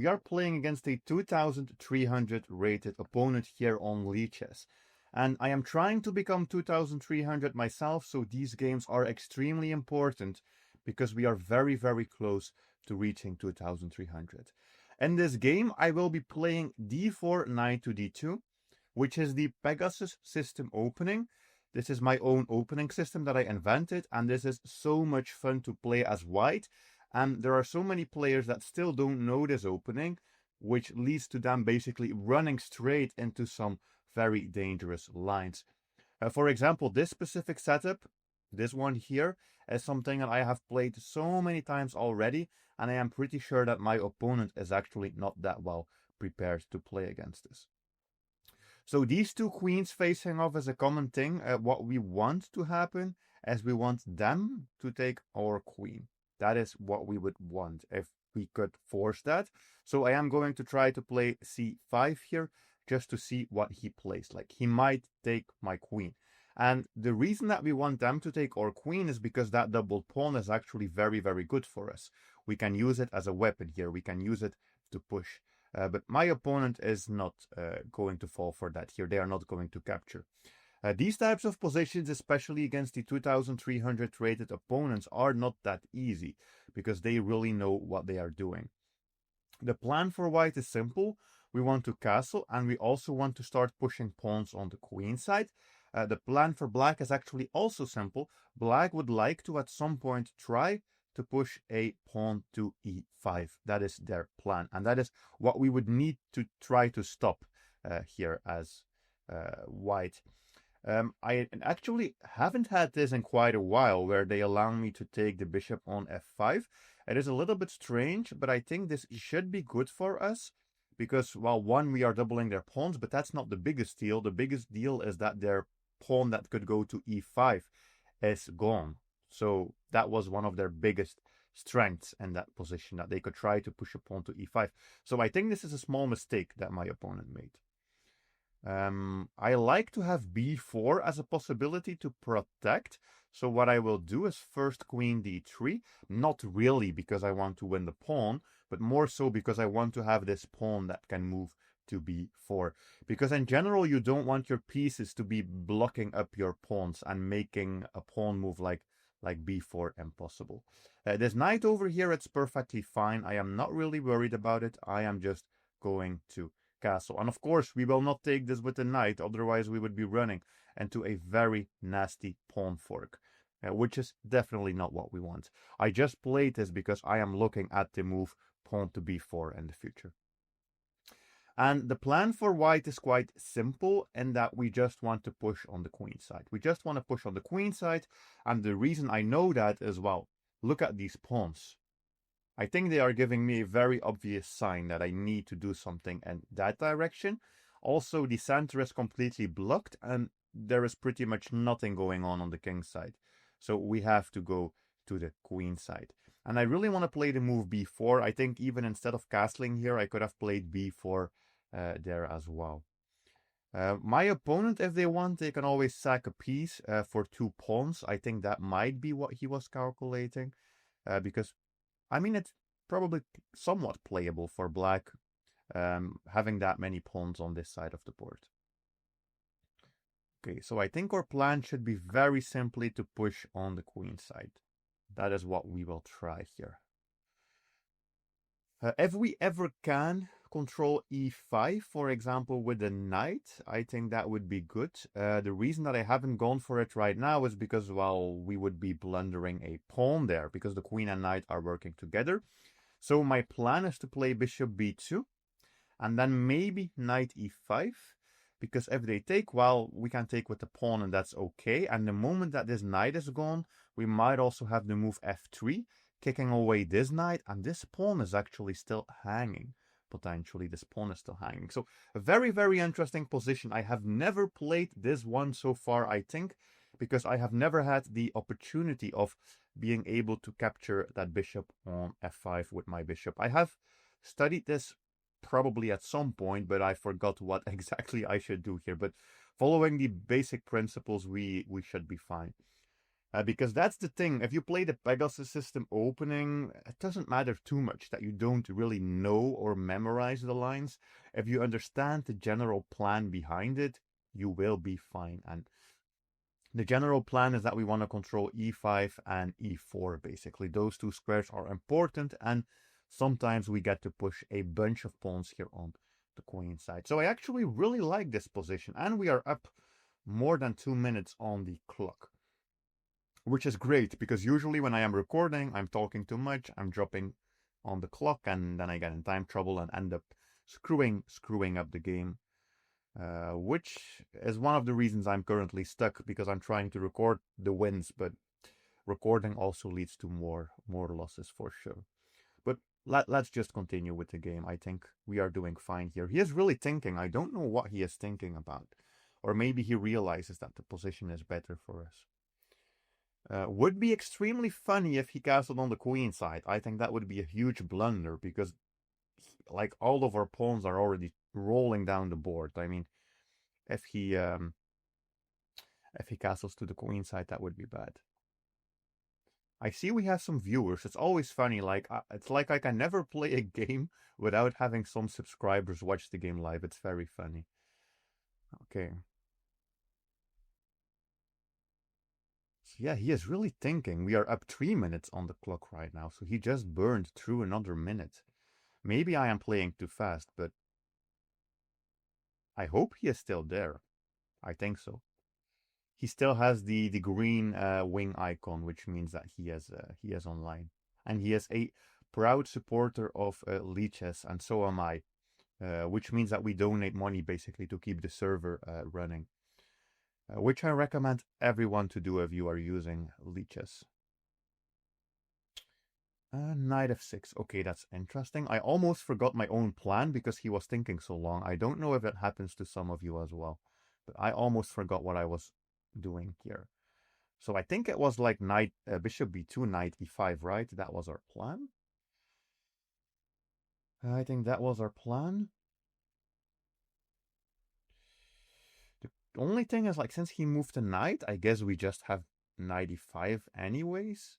We are playing against a 2300 rated opponent here on Leeches. And I am trying to become 2300 myself, so these games are extremely important because we are very, very close to reaching 2300. In this game, I will be playing d4 knight to d2, which is the Pegasus system opening. This is my own opening system that I invented, and this is so much fun to play as white. And there are so many players that still don't know this opening, which leads to them basically running straight into some very dangerous lines. For example, this specific setup, this one here, is something that I have played so many times already, and I am pretty sure that my opponent is actually not that well prepared to play against this. So these two queens facing off is a common thing. What we want to happen is we want them to take our queen. That is what we would want if we could force that. So I am going to try to play c5 here just to see what he plays. Like, he might take my queen. And the reason that we want them to take our queen is because that double pawn is actually very, very good for us. We can use it as a weapon here. We can use it to push. But my opponent is not going to fall for that here. They are not going to capture. These types of positions, especially against the 2300 rated opponents, are not that easy because they really know what they are doing. The plan for white is simple. We want to castle, and we also want to start pushing pawns on the queen side. The plan for black is actually also simple. Black would like to at some point try to push a pawn to e5. That is their plan, and that is what we would need to try to stop here as white. I actually haven't had this in quite a while, where they allow me to take the bishop on f5. It is a little bit strange, but I think this should be good for us, because, well, one, we are doubling their pawns, but that's not the biggest deal. The biggest deal is that their pawn that could go to e5 is gone. So that was one of their biggest strengths in that position, that they could try to push a pawn to e5. So I think this is a small mistake that my opponent made. I like to have b4 as a possibility to protect. So what I will do is first queen d3, not really because I want to win the pawn, but more so because I want to have this pawn that can move to b4. Because in general, you don't want your pieces to be blocking up your pawns and making a pawn move like b4 impossible. This knight over here, it's perfectly fine. I am not really worried about it. I am just going to castle. And of course, we will not take this with the knight, otherwise we would be running into a very nasty pawn fork, which is definitely not what we want. I just played this because I am looking at the move pawn to b4 in the future. And the plan for white is quite simple in that we just want to push on the queen side. We just want to push on the queen side, and the reason I know that is, well, look at these pawns. I think they are giving me a very obvious sign that I need to do something in that direction. Also, the center is completely blocked, and there is pretty much nothing going on the king side. So we have to go to the queen side. And I really want to play the move b4. I think even instead of castling here, I could have played b4 there as well. My opponent, if they want, they can always sack a piece for 2 pawns. I think that might be what he was calculating, because I mean, it's probably somewhat playable for black, having that many pawns on this side of the board. Okay, so I think our plan should be very simply to push on the queen side. That is what we will try here. If we ever can control e5, for example, with the knight, I think that would be good. The reason that I haven't gone for it right now is because, well, we would be blundering a pawn there, because the queen and knight are working together. So my plan is to play bishop b2, and then maybe knight e5, because if they take, well, we can take with the pawn, and that's okay. And the moment that this knight is gone, we might also have the move f3, kicking away this knight, and this pawn is actually still hanging. Potentially, this pawn is still hanging. So a very, very interesting position. I have never played this one so far, I think, because I have never had the opportunity of being able to capture that bishop on f5 with my bishop. I have studied this probably at some point, but I forgot what exactly I should do here. But following the basic principles, we should be fine. Because that's the thing. If you play the Pegasus system opening, it doesn't matter too much that you don't really know or memorize the lines. If you understand the general plan behind it, you will be fine. And the general plan is that we want to control e5 and e4, basically. Those two squares are important, and sometimes we get to push a bunch of pawns here on the queen side. So I actually really like this position, and we are up more than 2 minutes on the clock, which is great, because usually when I am recording, I'm talking too much, I'm dropping on the clock, and then I get in time trouble and end up screwing up the game. Which is one of the reasons I'm currently stuck, because I'm trying to record the wins, but recording also leads to more losses for sure. But let's just continue with the game. I think we are doing fine here. He is really thinking. I don't know what he is thinking about. Or maybe he realizes that the position is better for us. Would be extremely funny if he castled on the queen side. I think that would be a huge blunder, because like all of our pawns are already rolling down the board. I mean, if he castles to the queen side, that would be bad. I see we have some viewers. It's always funny. Like it's like I can never play a game without having some subscribers watch the game live. It's very funny. Okay. So yeah, he is really thinking. We are up 3 minutes on the clock right now, so he just burned through another minute. Maybe I am playing too fast, but I hope he is still there. I think so. He still has the green wing icon, which means that he is online, and he is a proud supporter of Leeches, and so am I, which means that we donate money basically to keep the server running, which I recommend everyone to do if you are using Leeches. Knight f6. Okay, that's interesting. I almost forgot my own plan because he was thinking so long. I don't know if that happens to some of you as well, but I almost forgot what I was doing here. So I think it was like knight, bishop b2, knight e5, right? That was our plan. I think that was our plan. The only thing is, like, since he moved to knight, I guess we just have knight e5 anyways.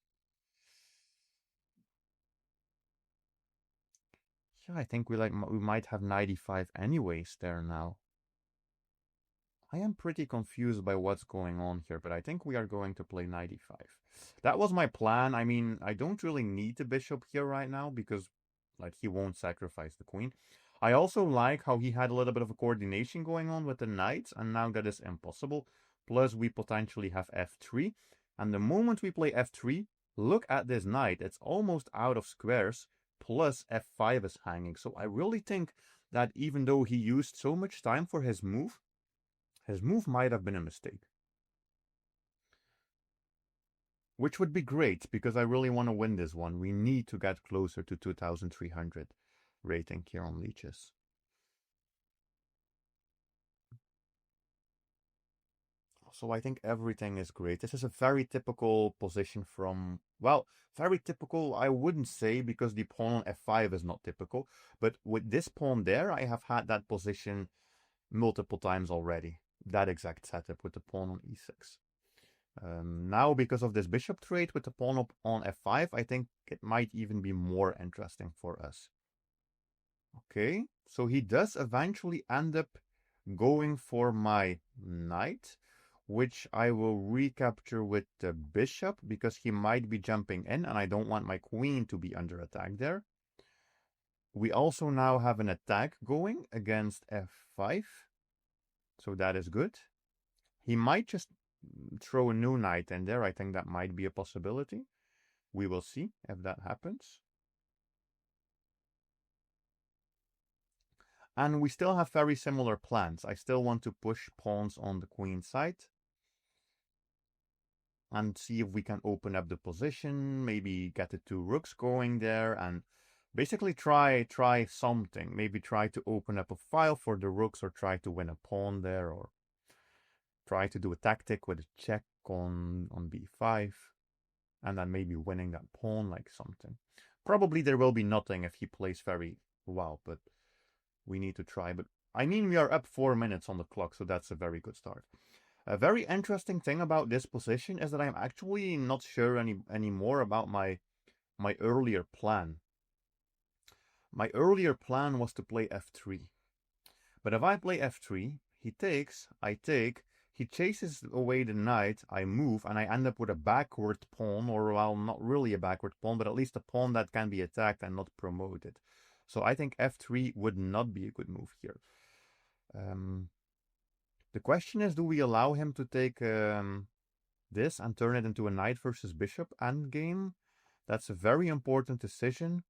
Yeah, I think we might have knight e5 anyways there now. I am pretty confused by what's going on here, but I think we are going to play knight e5. That was my plan. I mean, I don't really need the bishop here right now because, like, he won't sacrifice the queen. I also like how he had a little bit of a coordination going on with the knights, and now that is impossible. Plus, we potentially have f3. And the moment we play f3, look at this knight. It's almost out of squares, plus f5 is hanging. So I really think that even though he used so much time for his move might have been a mistake. Which would be great, because I really want to win this one. We need to get closer to 2,300 rating here on Leeches. So I think everything is great. This is a very typical position from, well, very typical, I wouldn't say, because the pawn on f5 is not typical. But with this pawn there, I have had that position multiple times already. That exact setup with the pawn on e6. Now, because of this bishop trade with the pawn up on f5, I think it might even be more interesting for us. Okay, so he does eventually end up going for my knight, which I will recapture with the bishop, because he might be jumping in, and I don't want my queen to be under attack there. We also now have an attack going against f5, so that is good. He might just throw a new knight in there. I think that might be a possibility. We will see if that happens. And we still have very similar plans. I still want to push pawns on the queen side and see if we can open up the position, maybe get the two rooks going there, and basically try something. Maybe try to open up a file for the rooks, or try to win a pawn there, or try to do a tactic with a check on b5, and then maybe winning that pawn, like something. Probably there will be nothing if he plays very well, but we need to try. But I mean, we are up 4 minutes on the clock, so that's a very good start. A very interesting thing about this position is that I'm actually not sure anymore about my earlier plan. My earlier plan was to play f3. But if I play f3, he takes, I take, he chases away the knight, I move, and I end up with a backward pawn, or well, not really a backward pawn, but at least a pawn that can be attacked and not promoted. So I think f3 would not be a good move here. The question is, do we allow him to take this and turn it into a knight versus bishop endgame? That's a very important decision,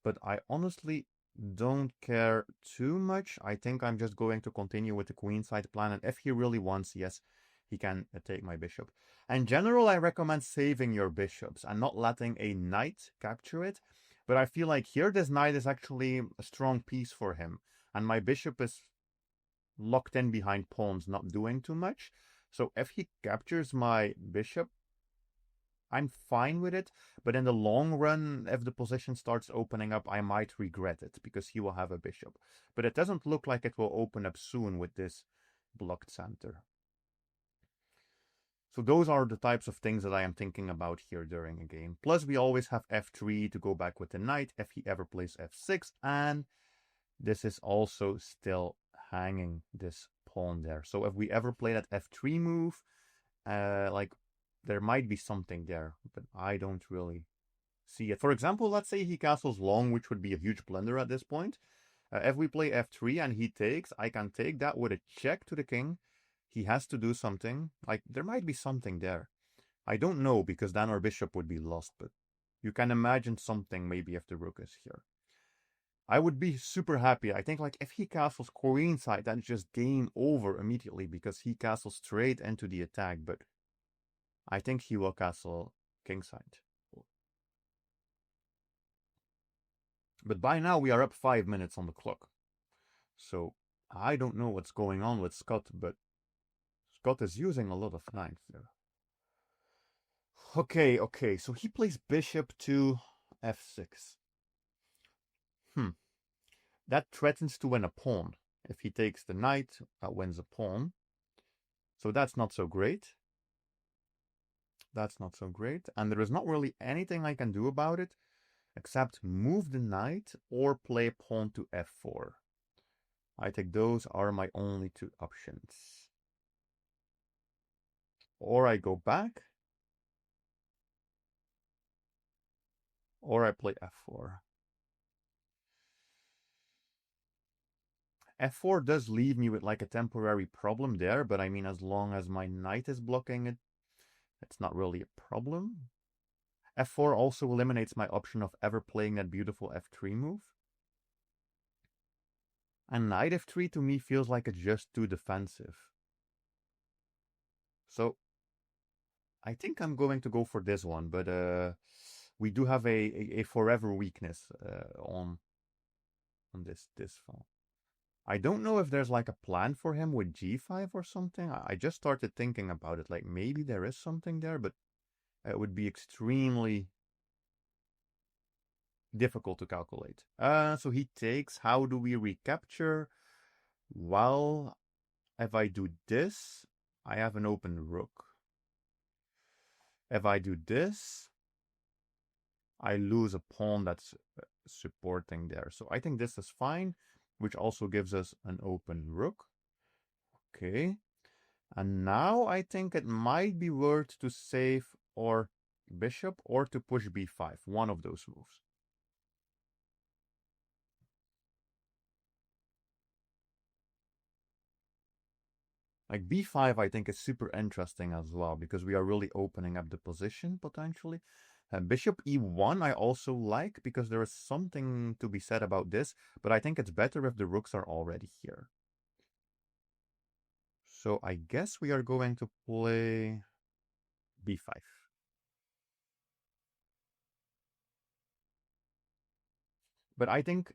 but I honestly don't care too much. I think I'm just going to continue with the queenside plan, and if he really wants, yes, he can take my bishop. In general, I recommend saving your bishops and not letting a knight capture it, but I feel like here this knight is actually a strong piece for him, and my bishop is locked in behind pawns, not doing too much. So if he captures my bishop, I'm fine with it, but in the long run, if the position starts opening up, I might regret it, because he will have a bishop. But it doesn't look like it will open up soon with this blocked center. So those are the types of things that I am thinking about here during a game. Plus, we always have f3 to go back with the knight if he ever plays f6, and this is also still hanging this pawn there. So if we ever play that f3 move, like, there might be something there, but I don't really see it. For example, let's say he castles long, which would be a huge blunder at this point. If we play f3 and he takes, I can take that with a check to the king. He has to do something. Like, there might be something there. I don't know, because then our bishop would be lost, but you can imagine something maybe if the rook is here. I would be super happy. I think, like, if he castles queenside, that's just game over immediately, because he castles straight into the attack, but I think he will castle kingside. But by now we are up 5 minutes on the clock. So I don't know what's going on with Scott, but Scott is using a lot of knights there. Okay, so he plays bishop to f6. That threatens to win a pawn. If he takes the knight, that wins a pawn. So that's not so great. That's not so great. And there is not really anything I can do about it, except move the knight or play pawn to f4. I think those are my only two options. Or I go back, or I play f4. f4 does leave me with like a temporary problem there, but I mean, as long as my knight is blocking it, it's not really a problem. f4 also eliminates my option of ever playing that beautiful f3 move. And knight f3 to me feels like it's just too defensive. So I think I'm going to go for this one, but we do have a forever weakness on this file. I don't know if there's like a plan for him with g5 or something. I just started thinking about it, like maybe there is something there, but it would be extremely difficult to calculate. So he takes. How do we recapture? Well, if I do this, I have an open rook. If I do this, I lose a pawn that's supporting there. So I think this is fine, which also gives us an open rook. Okay. And now I think it might be worth to save our bishop or to push b5, one of those moves. Like b5, I think is super interesting as well, because we are really opening up the position potentially. Bishop e1 I also like, because there is something to be said about this, but I think it's better if the rooks are already here. So I guess we are going to play b5. But I think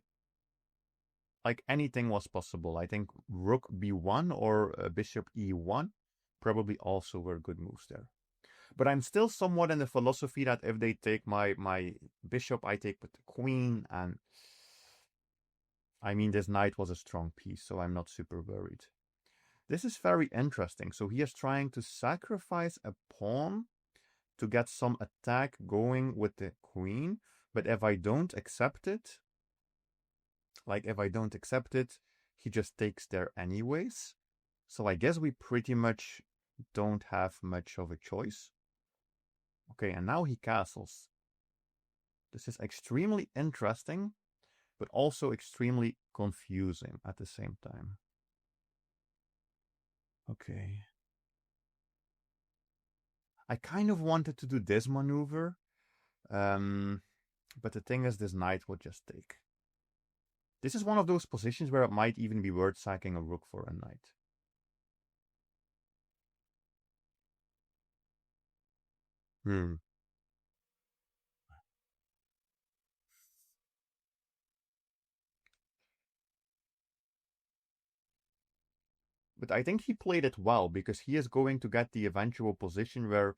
like anything was possible. I think rook b1 or bishop e1 probably also were good moves there. But I'm still somewhat in the philosophy that if they take my bishop, I take with the queen, and I mean, this knight was a strong piece, so I'm not super worried. This is very interesting. So he is trying to sacrifice a pawn to get some attack going with the queen. But if I don't accept it, he just takes there anyways. So I guess we pretty much don't have much of a choice. Okay, and now he castles. This is extremely interesting, but also extremely confusing at the same time. Okay. I kind of wanted to do this maneuver, but the thing is, this knight would just take. This is one of those positions where it might even be worth sacking a rook for a knight. But I think he played it well because he is going to get the eventual position where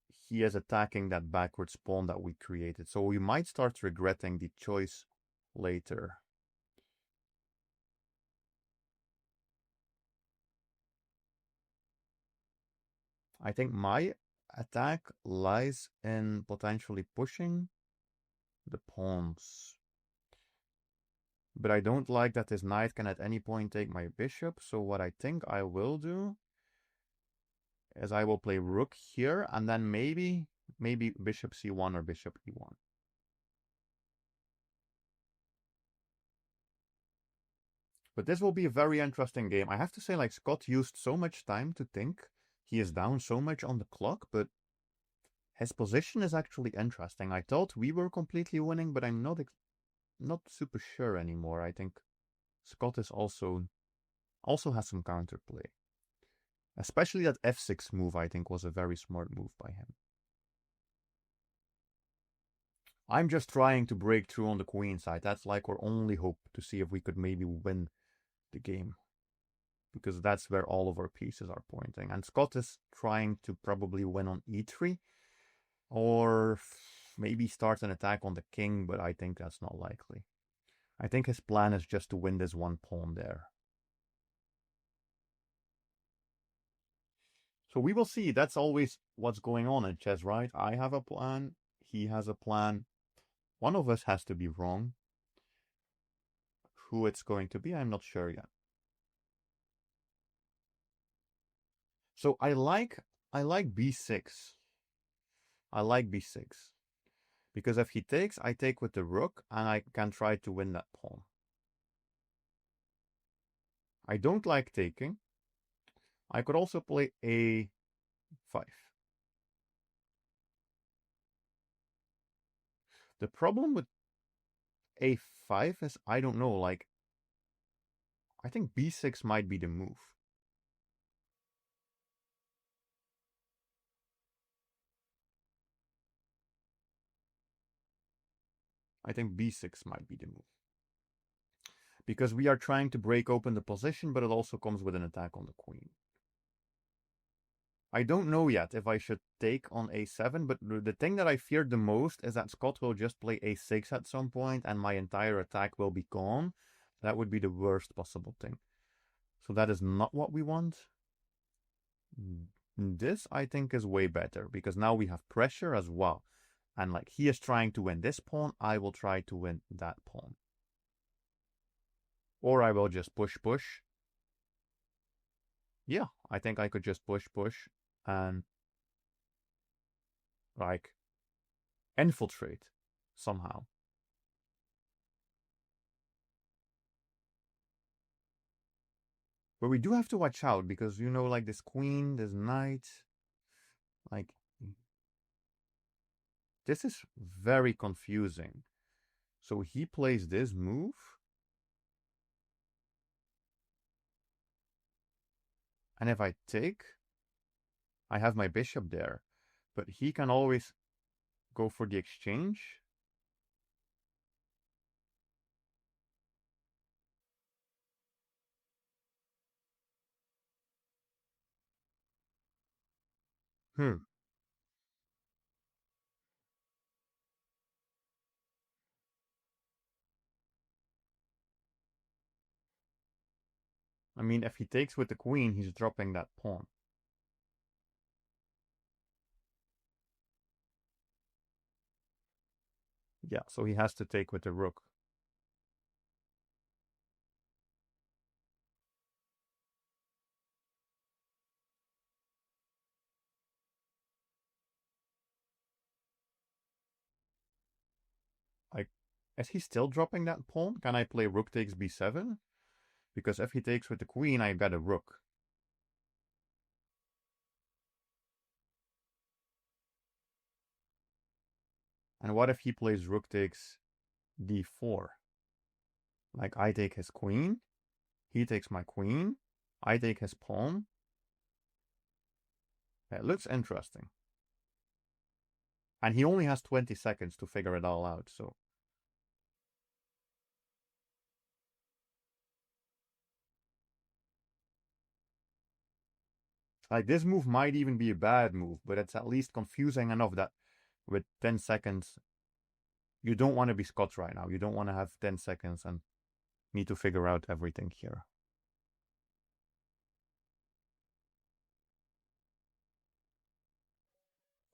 he is attacking that backwards pawn that we created. So we might start regretting the choice later. I think my attack lies in potentially pushing the pawns. But I don't like that this knight can at any point take my bishop. So what I think I will do is I will play rook here and then maybe bishop c1 or bishop e1. But this will be a very interesting game. I have to say, like, Scott used so much time to think. He is down so much on the clock, but his position is actually interesting. I thought we were completely winning, but I'm not super sure anymore. I think Scott is also has some counterplay. Especially that f6 move, I think, was a very smart move by him. I'm just trying to break through on the queen side. That's like our only hope to see if we could maybe win the game. Because that's where all of our pieces are pointing. And Scott is trying to probably win on e3. Or maybe start an attack on the king, but I think that's not likely. I think his plan is just to win this one pawn there. So we will see. That's always what's going on in chess, right? I have a plan. He has a plan. One of us has to be wrong. Who it's going to be, I'm not sure yet. So I like b6. I like b6. Because if he takes, I take with the rook, and I can try to win that pawn. I don't like taking. I could also play a5. The problem with a5 is, I don't know, like, I think b6 might be the move. I think b6 might be the move. Because we are trying to break open the position, but it also comes with an attack on the queen. I don't know yet if I should take on a7, but the thing that I feared the most is that Scott will just play a6 at some point and my entire attack will be gone. That would be the worst possible thing. So that is not what we want. This, I think, is way better because now we have pressure as well. And like he is trying to win this pawn, I will try to win that pawn. Or I will just push. Yeah, I think I could just push and like infiltrate somehow. But we do have to watch out because, you know, like this queen, this knight, like, this is very confusing. So he plays this move. And if I take, I have my bishop there. But he can always go for the exchange. I mean, if he takes with the queen, he's dropping that pawn. Yeah, so he has to take with the rook. I, is he still dropping that pawn? Can I play rook takes b7? Because if he takes with the queen, I get a rook. And what if he plays rook takes d4? Like, I take his queen, he takes my queen, I take his pawn. It looks interesting. And he only has 20 seconds to figure it all out, so. Like, this move might even be a bad move, but it's at least confusing enough that with 10 seconds, you don't want to be Scott right now. You don't want to have 10 seconds and need to figure out everything here.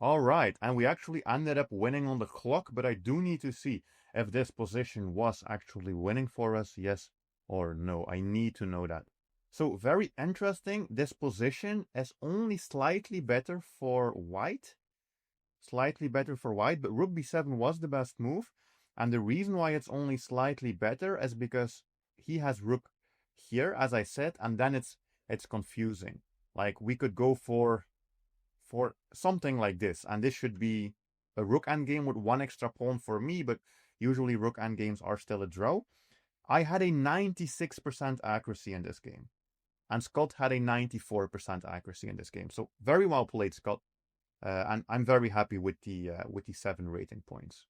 All right, and we actually ended up winning on the clock, but I do need to see if this position was actually winning for us, yes or no. I need to know that. So very interesting, this position is only slightly better for white. Slightly better for white, but rook b7 was the best move. And the reason why it's only slightly better is because he has rook here, as I said, and then it's confusing. Like, we could go for something like this, and this should be a rook endgame with one extra pawn for me, but usually rook endgames are still a draw. I had a 96% accuracy in this game, and Scott had a 94% accuracy in this game. So very well played, Scott. And I'm very happy with the 7 rating points.